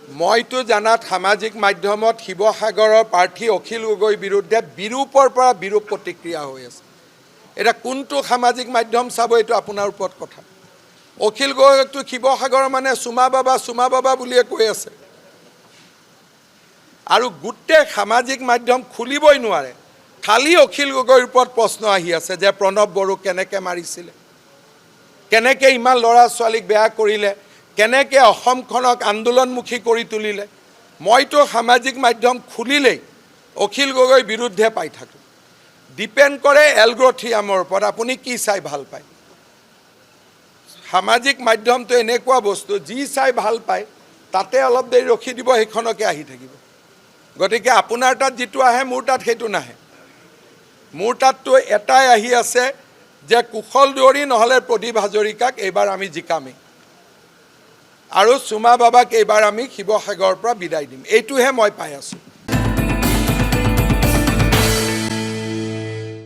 মইতো জানাত সামাজিক মাধ্যমত শিৱসাগৰৰ প্ৰাৰ্থী অখিল গগৈৰ বিৰুদ্ধে বিৰূপৰ পৰা বিৰূপ প্ৰতিক্ৰিয়া হৈ আছে। এটা কোনটো সামাজিক মাধ্যম চাব এইটো আপোনাৰ ওপৰত কথা। অখিল গগৈকটো শিৱসাগৰৰ মানে চুমা বাবা বুলিয়ে কৈ আছে আৰু গোটেই সামাজিক মাধ্যম খুলিবই নোৱাৰে। খালি অখিল গগৈৰ ওপৰত প্ৰশ্ন আহি আছে যে প্ৰণৱ বড়োক কেনেকৈ মাৰিছিলে, কেনেকৈ ইমান ল'ৰা ছোৱালীক বেয়া কৰিলে, কেনেকৈ অসমখনক আন্দোলনমুখী কৰি তুলিলে। মইতো সামাজিক মাধ্যম খুলিলেই অখিল গগৈৰ বিৰুদ্ধে পাই থাকোঁ। ডিপেণ্ড কৰে এলগ্ৰথিয়ামৰ ওপৰত আপুনি কি চাই ভাল পায়। সামাজিক মাধ্যমটো এনেকুৱা বস্তু যি চাই ভাল পায় তাতে অলপ দেৰি ৰখি দিব, সেইখনকে আহি থাকিব। গতিকে আপোনাৰ তাত যিটো আহে মোৰ তাত সেইটো নাহে। মোৰ তাততো এটাই আহি আছে যে কুশল দুৱৰী নহ'লে প্ৰদীপ হাজৰিকাক এইবাৰ আমি জিকামেই আৰু চুমা বাবাক এইবাৰ আমি শিৱসাগৰৰ পৰা বিদায় দিম। এইটোহে মই পাই আছোঁ।